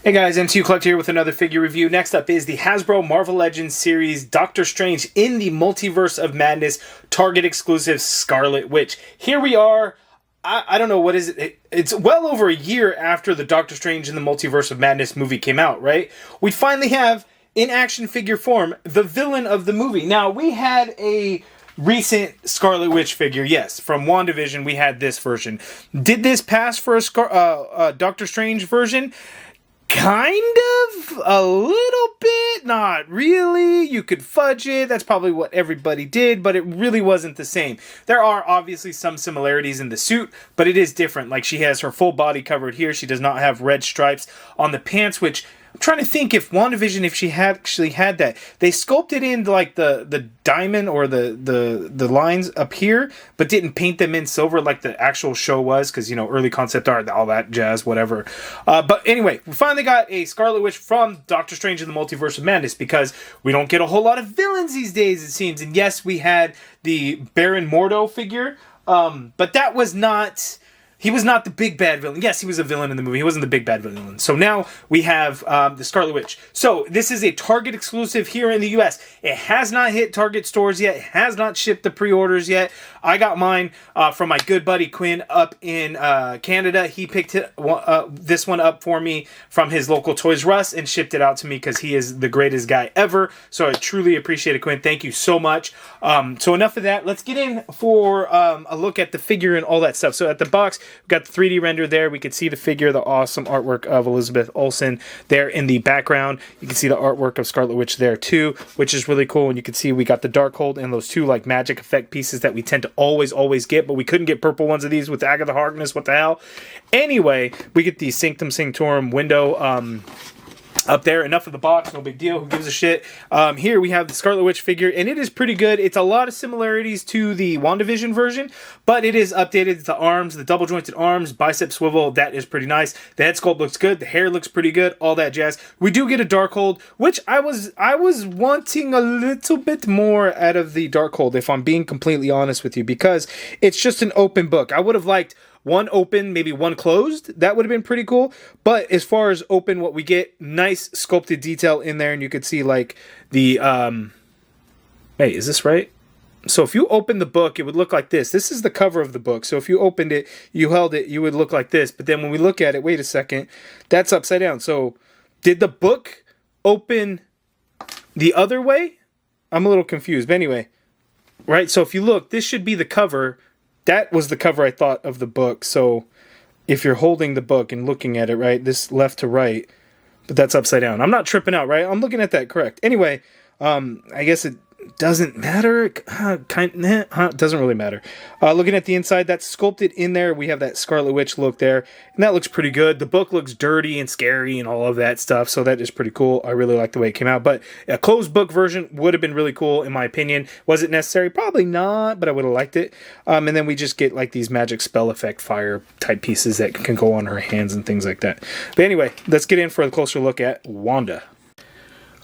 Hey guys, MCU Collector here with another figure review. Next up is the Hasbro Marvel Legends series Doctor Strange in the Multiverse of Madness Target exclusive Scarlet Witch. Here we are. I don't know, what is it? It's well over a year after the Doctor Strange in the Multiverse of Madness movie came out, right? We finally have, in action figure form, the villain of the movie. Now, we had a recent Scarlet Witch figure, yes, from WandaVision. We had this version. Did this pass for a Doctor Strange version? Kind of, a little bit, not really. You could fudge it. That's probably what everybody did, but it really wasn't the same. There are obviously some similarities in the suit, but it is different. Like, she has her full body covered here. She does not have red stripes on the pants, which I'm trying to think if WandaVision, if she had actually had that. They sculpted in like the diamond or the lines up here, but didn't paint them in silver like the actual show was, because, you know, early concept art, all that jazz, whatever. But anyway, we finally got a Scarlet Witch from Doctor Strange in the Multiverse of Madness, because we don't get a whole lot of villains these days, it seems. And yes, we had the Baron Mordo figure, but that was not... He was not the big bad villain. Yes, he was a villain in the movie. He wasn't the big bad villain. So now we have the Scarlet Witch. So this is a Target exclusive here in the U.S. It has not hit Target stores yet. It has not shipped the pre-orders yet. I got mine from my good buddy Quinn up in Canada. He picked this one up for me from his local Toys R Us and shipped it out to me because he is the greatest guy ever. So I truly appreciate it, Quinn. Thank you so much. So enough of that. Let's get in for a look at the figure and all that stuff. So at the box, we've got the 3D render there. We can see the figure, the awesome artwork of Elizabeth Olsen there in the background. You can see the artwork of Scarlet Witch there too, which is really cool. And you can see we got the Darkhold and those two like magic effect pieces that we tend to always get, but we couldn't get purple ones of these with Agatha Harkness. What the hell? Anyway, we get the Sanctum Sanctorum window up there. Enough of the box, no big deal, who gives a shit. Here we have the Scarlet Witch figure, and it is pretty good. It's a lot of similarities to the WandaVision version, but it is updated. The arms, the double jointed arms, bicep swivel, that is pretty nice. The head sculpt looks good, the hair looks pretty good, all that jazz. We do get a Darkhold, which I was wanting a little bit more out of the Darkhold, if I'm being completely honest with you, because it's just an open book. I would have liked one open, maybe one closed. That would have been pretty cool. But as far as open, what we get, nice sculpted detail in there. And you could see like the, hey, is this right? So if you open the book, it would look like this. This is the cover of the book. So if you opened it, you held it, you would look like this. But then when we look at it, wait a second, that's upside down. So did the book open the other way? I'm a little confused. But anyway, right? So if you look, this should be the cover. That was the cover I thought of the book. So if you're holding the book and looking at it, right, this left to right, but that's upside down. I'm not tripping out, right? I'm looking at that correct. Anyway, I guess it doesn't matter. Doesn't really matter. Looking at the inside, that's sculpted in there. We have that Scarlet Witch look there, and that looks pretty good. The book looks dirty and scary and all of that stuff, so that is pretty cool. I really like the way it came out, but a closed book version would have been really cool, in my opinion. Was it necessary? Probably not, but I would have liked it. And then we just get like these magic spell effect fire type pieces that can go on her hands and things like that. But anyway, let's get in for a closer look at Wanda.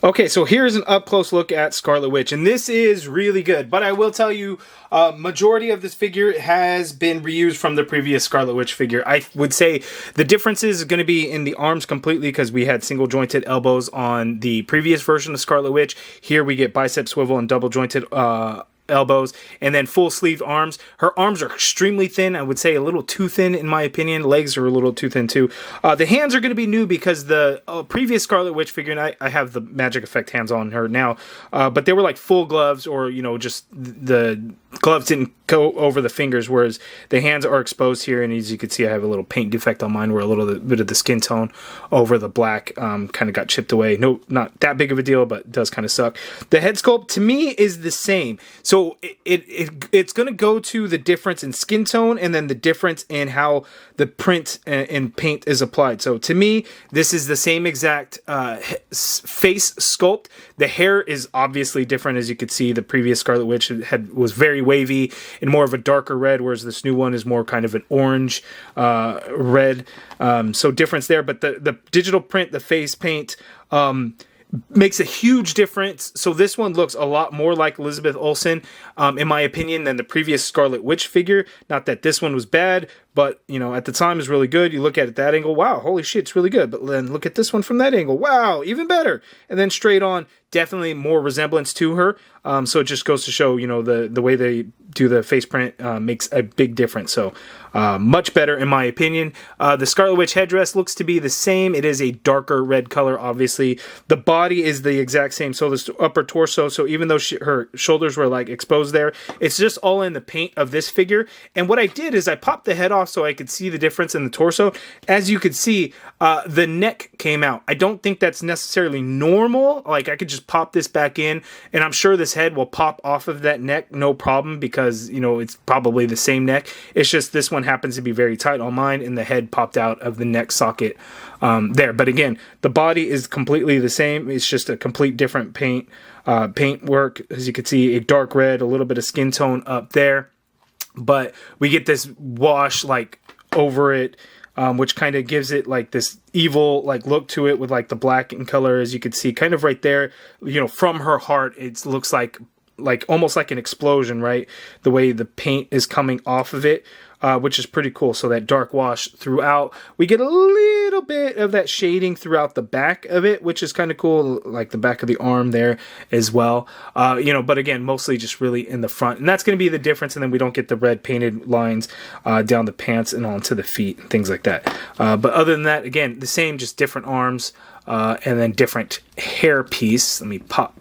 Okay, so here's an up-close look at Scarlet Witch, and this is really good. But I will tell you, majority of this figure has been reused from the previous Scarlet Witch figure. I would say the difference is going to be in the arms completely, because we had single-jointed elbows on the previous version of Scarlet Witch. Here we get bicep swivel and double-jointed elbows, and then full sleeve arms. Her arms are extremely thin. I would say a little too thin in my opinion. Legs are a little too thin too. The hands are going to be new because the previous Scarlet Witch figure, and I have the magic effect hands on her now, but they were like full gloves, or you know, just the gloves didn't go over the fingers, whereas the hands are exposed here, and as you can see, I have a little paint defect on mine where a little bit of the skin tone over the black kind of got chipped away. No, not that big of a deal, but it does kind of suck. The head sculpt to me is the same. So it's going to go to the difference in skin tone and then the difference in how the print and paint is applied. So to me, this is the same exact face sculpt. The hair is obviously different. As you could see, the previous Scarlet Witch was very wavy and more of a darker red, whereas this new one is more kind of an orange red. So difference there. But the digital print, the face paint, makes a huge difference. So this one looks a lot more like Elizabeth Olsen, in my opinion, than the previous Scarlet Witch figure. Not that this one was bad, but, you know, at the time is really good. You look at it that angle, wow, holy shit, it's really good. But then look at this one from that angle, wow, even better. And then straight on, definitely more resemblance to her. So it just goes to show, you know, the way they do the face print makes a big difference. So much better in my opinion. The Scarlet Witch headdress looks to be the same. It is a darker red color, obviously. The body is the exact same. So this upper torso, so even though her shoulders were like exposed there, it's just all in the paint of this figure. And what I did is I popped the head off so I could see the difference in the torso. As you could see, the neck came out. I don't think that's necessarily normal. Like, I could just pop this back in, and I'm sure this head will pop off of that neck, no problem, because, you know, it's probably the same neck. It's just this one happens to be very tight on mine, and the head popped out of the neck socket there. But again, the body is completely the same. It's just a complete different paint work. As you can see, a dark red, a little bit of skin tone up there. But we get this wash like over it, which kind of gives it like this evil like look to it with like the black in color, as you can see kind of right there, you know, from her heart. It looks like almost like an explosion, right? The way the paint is coming off of it, which is pretty cool. So that dark wash throughout. We get a little bit of that shading throughout the back of it, which is kind of cool, like the back of the arm there as well. You know, but again, mostly just really in the front. And that's going to be the difference. And then we don't get the red painted lines down the pants and onto the feet and things like that. But other than that, again, the same, just different arms and then different hair piece. Let me pop.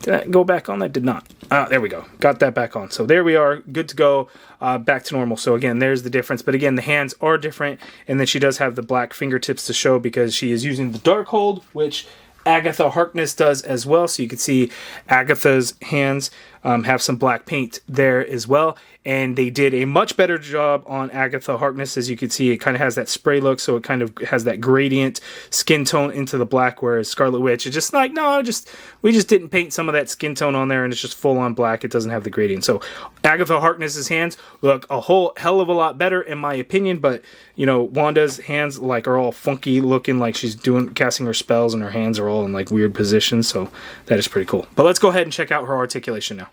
Did that go back on? That did not. There we go. Got that back on. So there we are. Good to go. Back to normal. So again, there's the difference. But again, the hands are different. And then she does have the black fingertips to show because she is using the Darkhold, which Agatha Harkness does as well. So you can see Agatha's hands have some black paint there as well. And they did a much better job on Agatha Harkness. As you can see, it kind of has that spray look, so it kind of has that gradient skin tone into the black, whereas Scarlet Witch is just like, no, we just didn't paint some of that skin tone on there, and it's just full on black. It doesn't have the gradient. So Agatha Harkness's hands look a whole hell of a lot better in my opinion, but you know, Wanda's hands like are all funky looking, like she's casting her spells and her hands are all in like weird positions, so that is pretty cool. But let's go ahead and check out her articulation now.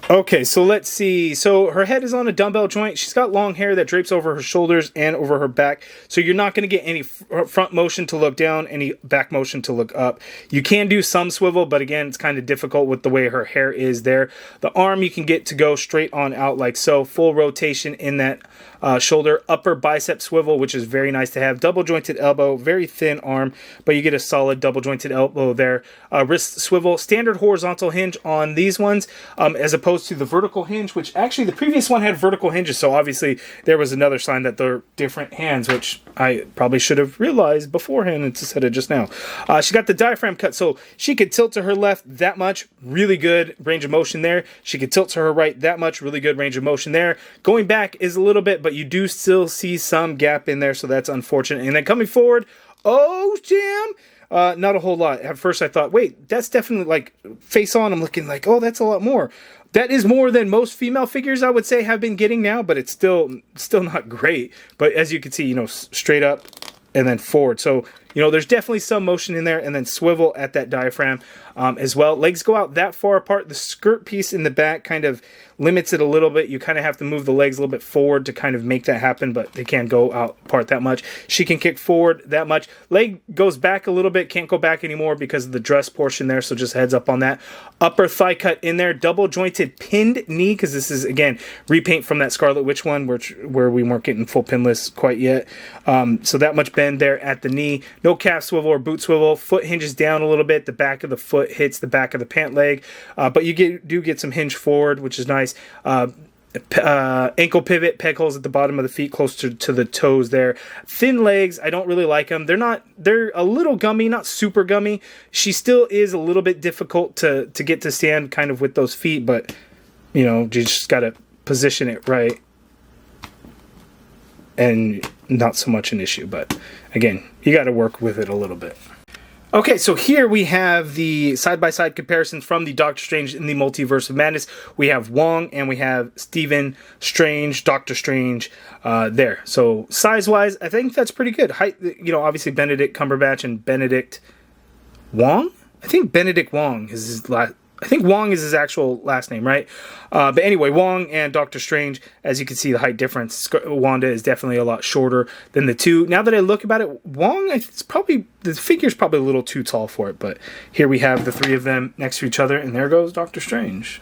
Okay, so let's see. So her head is on a dumbbell joint. She's got long hair that drapes over her shoulders and over her back. So you're not going to get any front motion to look down, any back motion to look up. You can do some swivel, but again, it's kind of difficult with the way her hair is there. The arm you can get to go straight on out like so. Full rotation in that shoulder. Upper bicep swivel, which is very nice to have. Double jointed elbow, very thin arm, but you get a solid double jointed elbow there. Wrist swivel. Standard horizontal hinge on these ones, as opposed to the vertical hinge, which actually the previous one had vertical hinges, so obviously there was another sign that they're different hands, which I probably should have realized beforehand and said it just now. She got the diaphragm cut, so she could tilt to her left that much, really good range of motion there. She could tilt to her right that much, really good range of motion there. Going back is a little bit, but you do still see some gap in there, so that's unfortunate. And then coming forward, oh damn, not a whole lot. At first I thought, wait, that's definitely like face on. I'm looking like, oh, that's a lot more. That is more than most female figures, I would say, have been getting now, but it's still not great. But as you can see, you know, straight up and then forward. So, you know, there's definitely some motion in there, and then swivel at that diaphragm as well. Legs go out that far apart. The skirt piece in the back kind of limits it a little bit. You kind of have to move the legs a little bit forward to kind of make that happen, but they can't go out apart that much. She can kick forward that much. Leg goes back a little bit, can't go back anymore because of the dress portion there, so just heads up on that. Upper thigh cut in there, double jointed pinned knee, because this is, again, repaint from that Scarlet Witch one, where we weren't getting full pinless quite yet. So that much bend there at the knee. No calf swivel or boot swivel. Foot hinges down a little bit. The back of the foot hits the back of the pant leg, but you do get some hinge forward, which is nice. Ankle pivot, peg holes at the bottom of the feet, close to the toes there. Thin legs, I don't really like them. They're a little gummy, not super gummy. She still is a little bit difficult to get to stand kind of with those feet, but you know, you just gotta position it right, and not so much an issue. But again, you got to work with it a little bit. Okay, so here we have the side-by-side comparisons from the Doctor Strange in the Multiverse of Madness. We have Wong and we have Stephen Strange, Doctor Strange there. So size-wise, I think that's pretty good. Height, you know, obviously Benedict Cumberbatch and Benedict Wong? I think Benedict Wong is his last... I think Wong is his actual last name, right? But anyway, Wong and Doctor Strange, as you can see, the height difference. Wanda is definitely a lot shorter than the two. Now that I look about it, Wong, it's probably, the figure's probably a little too tall for it. But here we have the three of them next to each other, and there goes Doctor Strange.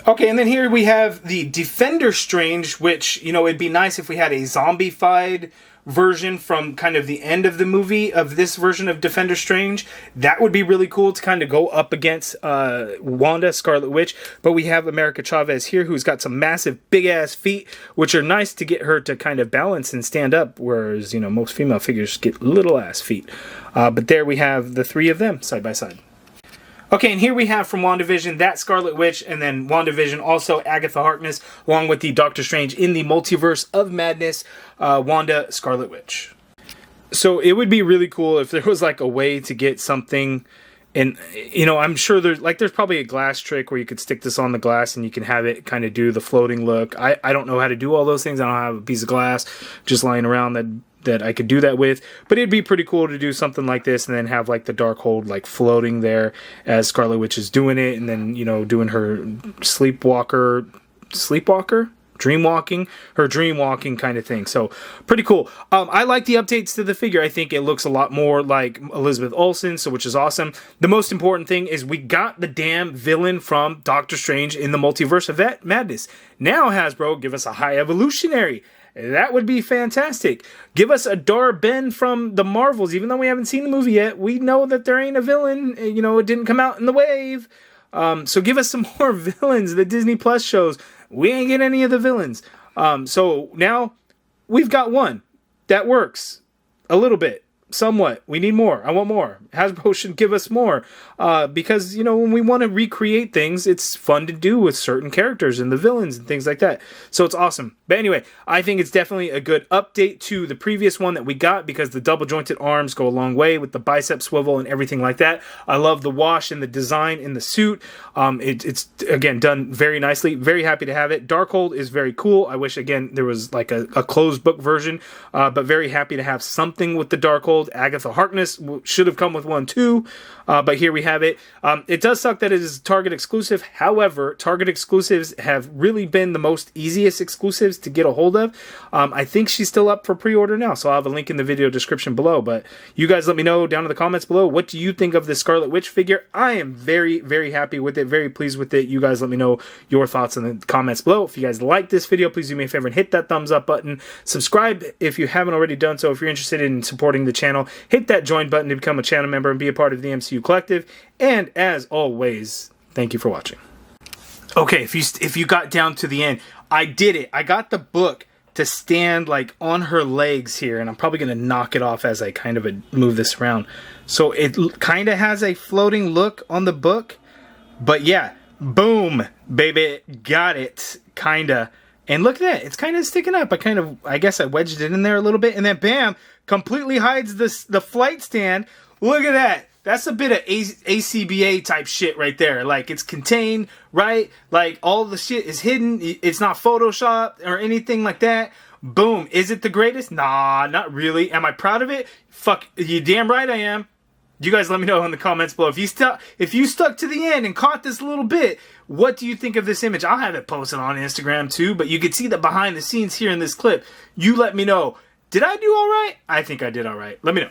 Okay, and then here we have the Defender Strange, which, you know, it'd be nice if we had a zombified version from kind of the end of the movie of this version of Defender Strange. That would be really cool to kind of go up against Wanda, Scarlet Witch. But we have America Chavez here, who's got some massive big ass feet, which are nice to get her to kind of balance and stand up, whereas, you know, most female figures get little ass feet. But there we have the three of them side by side. Okay, and here we have from WandaVision, that Scarlet Witch, and then WandaVision, also Agatha Harkness, along with the Doctor Strange in the Multiverse of Madness, Wanda, Scarlet Witch. So it would be really cool if there was like a way to get something, and you know, I'm sure there's probably a glass trick where you could stick this on the glass and you can have it kind of do the floating look. I don't know how to do all those things. I don't have a piece of glass just lying around that I could do that with, but it'd be pretty cool to do something like this and then have like the Darkhold like floating there as Scarlet Witch is doing it, and then, you know, doing her dreamwalking kind of thing. So pretty cool. I like the updates to the figure. I think it looks a lot more like Elizabeth Olsen, so which is awesome. The most important thing is we got the damn villain from Doctor Strange in the Multiverse of Madness. Now Hasbro, give us a High Evolutionary. That would be fantastic. Give us a Dar-Ben from the Marvels. Even though we haven't seen the movie yet, we know that there ain't a villain. You know, it didn't come out in the wave. So give us some more villains. The Disney Plus shows, we ain't get any of the villains. So now we've got one. That works. A little bit. Somewhat. We need more. I want more. Hasbro should give us more. Because, you know, when we want to recreate things, it's fun to do with certain characters and the villains and things like that. So it's awesome. But anyway, I think it's definitely a good update to the previous one that we got, because the double jointed arms go a long way with the bicep swivel and everything like that. I love the wash and the design in the suit. It's again done very nicely. Very happy to have it. Darkhold is very cool. I wish again there was like a closed book version, but very happy to have something with the Darkhold. Agatha Harkness should have come with one too, but here we have it. It does suck that it is Target exclusive. However, Target exclusives have really been the most easiest exclusives to get a hold of. I think she's still up for pre-order now, so I'll have a link in the video description below. But you guys let me know down in the comments below, what do you think of this Scarlet Witch figure? I am very, very happy with it, very pleased with it. You guys let me know your thoughts in the comments below. If you guys like this video, please do me a favor and hit that thumbs up button. Subscribe if you haven't already done so. If you're interested in supporting the channel, hit that join button to become a channel member and be a part of the MCU Collective. And as always, thank you for watching. Okay, if you got down to the end, I did it. I got the book to stand like on her legs here, and I'm probably going to knock it off as I kind of move this around. So it kind of has a floating look on the book, but yeah, boom, baby, got it, kind of. And look at that, it's kind of sticking up. I guess I wedged it in there a little bit, and then bam, completely hides the flight stand. Look at that. That's a bit of ACBA type shit right there. Like, it's contained, right? Like, all the shit is hidden. It's not Photoshopped or anything like that. Boom. Is it the greatest? Nah, not really. Am I proud of it? Fuck, you damn right I am. You guys let me know in the comments below. If you stuck to the end and caught this little bit, what do you think of this image? I'll have it posted on Instagram too, but you can see the behind the scenes here in this clip. You let me know. Did I do all right? I think I did all right. Let me know.